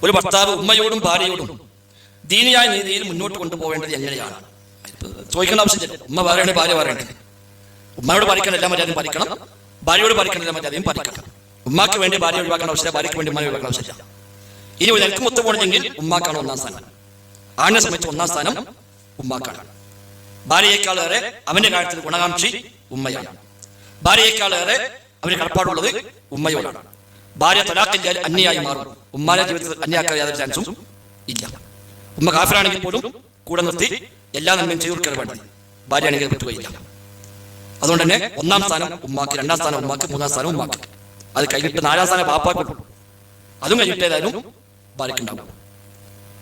ഒരു ഭർത്താവ് ഉമ്മയോടും ഭാര്യയോടും ദീനിയായ രീതിയിൽ മുന്നോട്ട് കൊണ്ടുപോകേണ്ടത് എങ്ങനെയാണ് ചോദിക്കേണ്ട ആവശ്യമില്ല. ഉമ്മ പറയണേ, ഭാര്യ പറയണേ. ഉമ്മയോട് പാലിക്കണം എല്ലാ മര്യാദയും പാലിക്കണം, ഭാര്യയോട് പാലിക്കണം എല്ലാ മര്യാദയും പാലിക്കണം. ഉമ്മാക്ക് വേണ്ടി ഭാര്യ ഒഴിവാക്കേണ്ട ആവശ്യമില്ല, ഭാര്യയ്ക്ക് വേണ്ടി ഉമ്മയെ ഒഴിവാക്കേണ്ട ആവശ്യമില്ല. ഇനി നിനക്ക് ഒത്തു പോകണമെങ്കിൽ ഉമ്മാക്കാണ് ഒന്നാം സ്ഥാനം. ആണിനെ സംബന്ധിച്ച് ഒന്നാം സ്ഥാനം ഉമ്മാക്കാണ്. ഭാര്യയേക്കാളേറെ അവന്റെ കാര്യത്തിൽ ഗുണകാംക്ഷി ഉമ്മയാണ്. ഭാര്യയേക്കാളേറെ അവന് കടപ്പാടുള്ളത് ഉമ്മയോടാണ്. ഭാര്യ തലാഖില്ലാൽ അന്യായി മാറും. ഉമ്മാന്റെ ജീവിതത്തിൽ അന്യാക്കാൻ യാതൊരു ചാൻസും ഇല്ല. ഉമ്മ കാഫിറാണെങ്കിൽ പോലും കൂടെ നിർത്തി എല്ലാ നന്മയും ചെയ്തു കൊടുക്കാൻ വേണ്ടി ഭാര്യയാണെങ്കിൽ പറ്റുകയില്ല. അതുകൊണ്ട് തന്നെ ഒന്നാം സ്ഥാനം ഉമ്മാക്ക്, രണ്ടാം സ്ഥാനം ഉമ്മാക്ക്, മൂന്നാം സ്ഥാനം ഉമ്മാക്ക്. അത് കഴിഞ്ഞിട്ട് നാലാം സ്ഥാനം ബാപ്പാക്കുള്ളൂ. അതും കഴിഞ്ഞിട്ടേതായാലും ഭാര്യക്കുണ്ടാവും.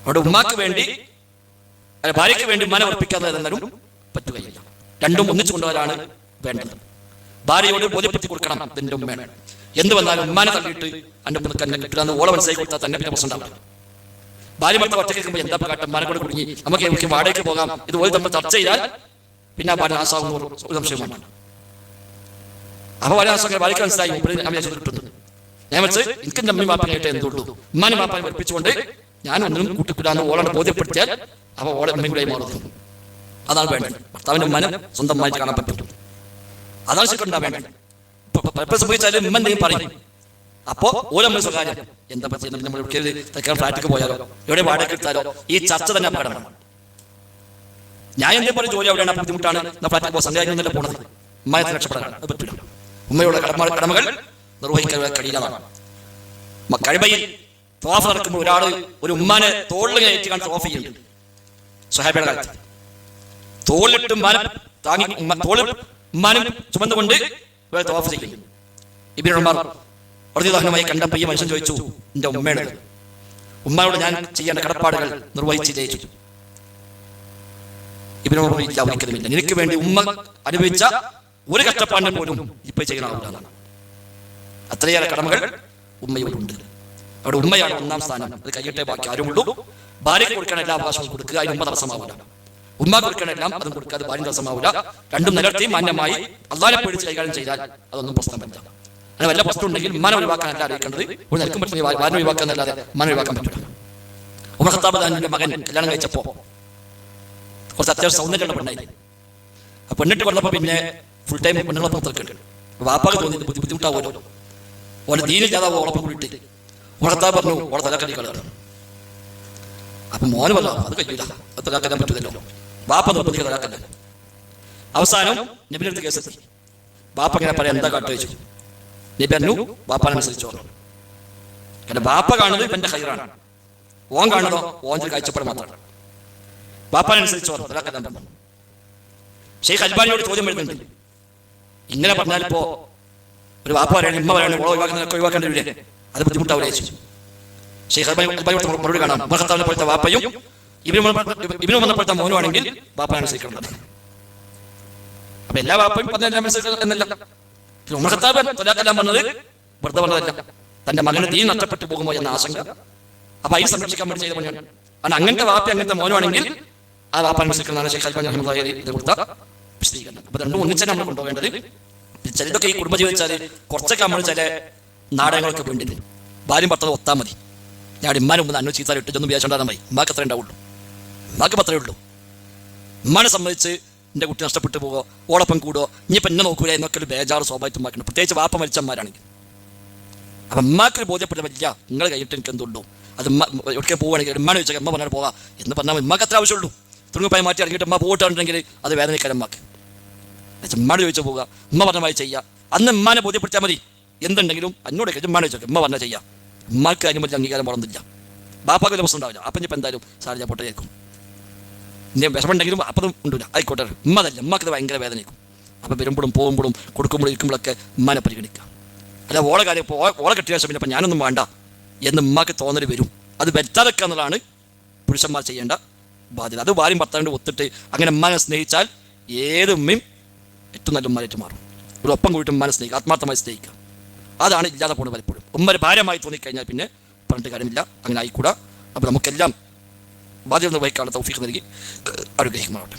അവിടെ ഉമ്മാക്ക് വേണ്ടി ഭാര്യയ്ക്ക് വേണ്ടി ഉമ്മാനെ ഉറപ്പിക്കാതെ എന്നാലും പറ്റുകയില്ല. രണ്ടും ഒന്നിച്ചു കൊണ്ടുവരാനാണ് വേണ്ടത്. ഭാര്യയോട് ബോധ്യപ്പെടുത്തി കൊടുക്കണം ഇതിന്റെ ഉമ്മയാണ്. എന്ത് വന്നാലും ഉമ്മാനെ തള്ളിയിട്ട് അന്നെ കിട്ടുന്ന ഓളെ മനസ്സിലാക്കി കൊടുത്താൽ തന്നെ പിന്നെ പ്രശ്നം ഉണ്ടാവില്ല. ഭാര്യ ഭർത്താവ് ഒറ്റയ്ക്ക് നിൽക്കുമ്പോൾ എന്താ കാട്ടം, ഉമ്മാനെ കൊണ്ട് കുടുങ്ങി നമുക്ക് വാടകയ്ക്ക് പോകാം, ഇതുപോലെ നമ്മൾ ചർച്ച ചെയ്താൽ പിന്നെ ആ ഭാര്യ നാശാവുന്ന ഒരു സംശയമാണ്. അപ്പൊ ഭാര്യ നാശം ഭാര്യയ്ക്ക് മനസ്സിലായി കിട്ടുന്നു. ഞാൻ വെച്ച് എനിക്ക് എന്റെ അമ്മയും മാപ്പാനായിട്ട് എന്തുള്ളൂ, ഉമ്മാനും മാപ്പാനെ പഠിപ്പിച്ചുകൊണ്ട് ഞാൻ ഒന്നിനും കൂട്ടിക്കിടാന്ന് ഓളെ ബോധ്യപ്പെടുത്തിയാൽ അവ ഓളെ അമ്മയും കൂടെ മാറുന്നു. അതാണ് വേണ്ടത്. ഭർത്താവിന്റെ ഉമ്മാനെ സ്വന്തമായിട്ട് കാണാൻ പറ്റും. അതാണ് ശരിക്കും വേണ്ടത്. എപ്പോൾ സംഭവിച്ചാലും ഉമ്മ എന്തെങ്കിലും പറയും. അപ്പോ ഓരോ സ്വകാര്യം എന്താ പറ്റുന്നത്, നമ്മൾ തൽക്കാലം ഫ്ലാറ്റിക്ക് പോയാലോ എവിടെ വാടക എടുത്താലോ ഈ ചർച്ച തന്നെ അപകടമാണ്. ഞാൻ എന്തെങ്കിലും പറയും ജോലി അവിടെയാണ്, ബുദ്ധിമുട്ടാണ്, ഫ്ലാറ്റിക്ക് പോകാൻ സംഘാടനം പോണത് ഉമ്മയത്തെ രക്ഷപ്പെടാനാണ്. അത് പറ്റില്ല. ഉമ്മയുടെ കടമകൾ നിർവഹിക്കാൻ കഴിയില്ലതാണ്. കഅബയിൽ തവാഫ് നടക്കുമ്പോൾ ഒരു ഉമ്മാനെ തോളിൽ കയറ്റിക്കാൻ തവാഫ് ചെയ്യുന്നുണ്ട്. സ്വഹാബിയുടെ കാലത്ത് തോളിലിട്ട് ഉമ്മാനും ചുമന്നുകൊണ്ട് തവാഫ് ചെയ്യും. ഇബ്നു ഉമർ റളിയല്ലാഹുമായി കണ്ടപ്പോൾ ഈ മനുഷ്യൻ ചോദിച്ചു, എന്റെ ഉമ്മയാണ്, ഉമ്മയോട് ഞാൻ ചെയ്യേണ്ട കടപ്പാടുകൾ നിർവഹിച്ചില്ലേ? ഇബ്നു ഉമർ ഇല്ല, ഒരിക്കലുമില്ല. നിനക്ക് വേണ്ടി ഉമ്മ അനുഭവിച്ച ഒരു കഷ്ടപ്പാടിനെ പോലും ഇപ്പൊ ചെയ്യണമെന്നാണ്. അത്രയേറെ കടമകൾ ഉമ്മയോടുണ്ട്. അവിടെ ഉമ്മയാണ് ഒന്നാം സ്ഥാനം. അത് കഴിയട്ടെ ബാക്കി ആരുമുള്ളൂ. ഭാര്യയ്ക്ക് കൊടുക്കാൻ എല്ലാ അവകാശവും കൊടുക്കുക, അതിന് ഉമ്മ തടസ്സമാവില്ല. ഉമ്മ കൊടുക്കാൻ എല്ലാം അതും കൊടുക്കാതെ ഭാര്യ തടസ്സമാവില്ല. രണ്ടും നിലർത്തി മാന്യമായി അള്ളാഹനെ പേടിച്ച് കൈകാര്യം ചെയ്താൽ അതൊന്നും പ്രശ്നമില്ല. അങ്ങനെ വല്ല പ്രശ്നം ഉണ്ടെങ്കിൽ ഉമ്മാനെ ഒഴിവാക്കാനല്ല അറിയിക്കേണ്ടത്. ഒരു നിൽക്കും പറ്റുന്ന ഭാര്യ ഒഴിവാക്കാനല്ലാതെ ഉമ്മാനെ ഒഴിവാക്കാൻ പറ്റില്ല. ഉമർ ഖത്താബ് തന്റെ മകൻ കല്യാണം കഴിച്ചപ്പോ കുറച്ച് അത്യാവശ്യം സൗന്ദര്യമുള്ള പെണ്ണായി. ആ പെണ്ണിട്ട് വന്നപ്പോ പിന്നെ ഫുൾ ടൈം പെണ്ണുങ്ങളൊപ്പം തീർക്കുന്നുണ്ട്. വാപ്പാക്ക് തോന്നിയത് ബുദ്ധിമുട്ടാവുമല്ലോ, ഓരോ ദീനില്ലാതാവോ ഓളപ്പം കൂടിയിട്ട്. ഉമർ ഖത്താബ് പറഞ്ഞു ഓളെ തലാക്കടി കളയാണ്. അപ്പൊ മോന് പറഞ്ഞു അത് കഴിയില്ല, അത് തലാക്കാൻ പറ്റില്ലല്ലോ, വാപ്പ നിർബന്ധിക്കാൻ തലാക്കല്ല. അവസാനം നബിയുടെ അടുത്ത് കേസെത്തി. ബാപ്പ ഇങ്ങനെ പറയാം, എന്താ കാട്ടു വെച്ചു. നബി പറഞ്ഞു ബാപ്പാനനുസരിച്ചോ. കാരണം ബാപ്പ കാണുന്നത് ഇവന്റെ ഹൈറാണ്, ഓൻ കാണുന്നതോ ഓൻ്റെ കാഴ്ചപ്പാട് മാത്രമാണ്. ബാപ്പാനനുസരിച്ചോ തലാക്കാൻ പറഞ്ഞു. ഷെയ്ഖ് അൽബാനിയോട് ചോദ്യം വരുന്നുണ്ട്, ഇങ്ങനെ പറഞ്ഞാൽ ഇപ്പോ ഒരു വാപ്പ പറയണ ഉമ്മ പറയണ ഓളെ ഒഴിവാക്കേണ്ടവരെ അത് ബുദ്ധിമുട്ടാവില്ല ചോദിച്ചു. ഷെയ്ഖ് അൽബാനിയോട് മറുപടി കാണാം, ഉമർ ഖത്താബിനെ പോലത്തെ വാപ്പയും ഇബ്നു ഉമറിനെ പോലത്തെ മോനും ആണെങ്കിൽ ബാപ്പാനനുസരിക്കണം. അപ്പൊ എല്ലാ വാപ്പയും പറഞ്ഞ എന്നല്ല. ഉമർ ഖത്താബ് തലാഖെല്ലാം പറഞ്ഞത് വെറുതെ പറഞ്ഞതല്ല, തന്റെ മകന് ദീൻ നഷ്ടപ്പെട്ടു പോകുമോ എന്ന ആശങ്ക. അപ്പൊ അതിന് സംരക്ഷിക്കാൻ വേണ്ടി ചെയ്ത പണിയാണ്. കാരണം അങ്ങനത്തെ വാപ്പ അങ്ങനത്തെ മോനുമാണെങ്കിൽ ആ വാപ്പ അനുസരിക്കുന്നതാണ് ഷെയ്ഖ് അൽബാനി റഹ്മത്തുള്ളാഹി ഇത് കൊടുത്ത വിശദീകരണം. അപ്പൊ രണ്ടും ഒന്നിച്ചാണ് നമ്മൾ കൊണ്ടുപോകേണ്ടത്. ചിലതൊക്കെ ഈ കുടുംബജീവിതം വെച്ചാൽ കുറച്ചൊക്കെ നമ്മൾ ചില നാടകങ്ങളൊക്കെ വേണ്ടിയിട്ട് ഭാര്യയും ഭർത്താവ് ഒത്താൽ മതി. ഞാൻ ഇമ്മാനും മുമ്പ് അന്നു ചീത്താൽ ഇട്ടൊന്നും വിചാരിച്ചുകൊണ്ടാകാൻ മതി. ഉമ്മാക്ക് അത്രേ ഉണ്ടാവുള്ളൂ, ഉമ്മാക്ക് അത്രേ ഉള്ളൂ. ഉമ്മാനെ സംബന്ധിച്ച് എൻ്റെ കുട്ടി നഷ്ടപ്പെട്ടു പോകുമോ, ഓടൊപ്പം കൂടുമോ, ഇനിയിപ്പോൾ എന്നെ നോക്കൂല എന്നൊക്കെ ഒരു ബേജാറ് സ്വാഭാവികം ഉമ്മാക്കുണ്ട്, പ്രത്യേകിച്ച് വാപ്പ മരിച്ചന്മാരാണെങ്കിൽ. അപ്പം ഉമ്മാക്കൊരു ബോധ്യപ്പെട്ട പറ്റില്ല, നിങ്ങൾ കഴിഞ്ഞിട്ട് എനിക്ക് എന്തുള്ളൂ, അത് ഉമ്മ എവിടേക്ക് പോവുകയാണെങ്കിൽ ഉമ്മാനെ ചോദിച്ചാൽ ഉമ്മ പറഞ്ഞാൽ പോകാം എന്ന് പറഞ്ഞാൽ ഉമ്മാക്ക് അത്ര ആവശ്യമുള്ളൂ. തുണിപ്പായി മാറ്റി ഇറങ്ങിയിട്ട് ഉമ്മ പോയിട്ടുണ്ടെങ്കിൽ അത് വേദനയ്ക്കാരം ഉമ്മാക്ക്. ഉമ്മാട് ചോദിച്ചാൽ പോവുക, ഉമ്മ പറഞ്ഞ മായി ചെയ്യുക. അന്ന് ഉമ്മാനെ ബോധ്യപ്പെടുത്തിയാൽ മതി. എന്തുണ്ടെങ്കിലും എന്നോട് ഉമ്മാനെ ചോദിക്കാം, ഉമ്മ പറഞ്ഞാൽ ചെയ്യാം. ഉമ്മാക്ക് അതിന് പറ്റി അംഗീകാരം വളർന്നില്ല, ബാപ്പാക്ക് പ്രശ്നം ഉണ്ടാവില്ല. അപ്പം ഇപ്പം എന്തായാലും സാർ ഞാൻ പൊട്ടേക്കും, ഇനി വിഷമുണ്ടെങ്കിലും അപ്പം ഉണ്ടില്ല, ആയിക്കോട്ടെ. ഉമ്മതല്ല, ഉമ്മക്ക് ഭയങ്കര വേദനയ്ക്കും. അപ്പം വരുമ്പോഴും പോകുമ്പോഴും കൊടുക്കുമ്പോഴും ഇരിക്കുമ്പോഴൊക്കെ ഉമ്മാനെ പരിഗണിക്കുക. അല്ല ഓളെ കാര്യം ഓളെ കെട്ടിയ ശേഷം പിന്നെ അപ്പം ഞാനൊന്നും വേണ്ട എന്ന് ഉമ്മാക്ക് തോന്നൽ വരും. അത് വെച്ചാതൊക്കെ എന്നുള്ളതാണ് പുരുഷന്മാർ ചെയ്യേണ്ട ബാധ്യത. അത് ഭാര്യയും ഭർത്താവിൻ്റെ ഒത്തിട്ട് അങ്ങനെ ഉമ്മാനെ സ്നേഹിച്ചാൽ ഏത് ഉമ്മയും ഏറ്റവും നല്ല ഉമ്മാനായിട്ട് മാറും. ഒരു ഒപ്പം കൂടിയിട്ട് ഉമ്മാനെ സ്നേഹിക്കുക, ആത്മാർത്ഥമായി സ്നേഹിക്കുക. അതാണ് ഇല്ലാതെ പോകുന്നത് പലപ്പോഴും. ഉമ്മ ഭാരമായി തോന്നിക്കഴിഞ്ഞാൽ പിന്നെ പറഞ്ഞിട്ട് കാര്യമില്ല, അങ്ങനെ ആയിക്കൂടാ. അപ്പോൾ നമുക്കെല്ലാം ബാധ്യത നിർവഹിക്കാനുള്ള തൗഫീഖ് നൽകി അനുഗ്രഹിക്കുമാറാവട്ടെ.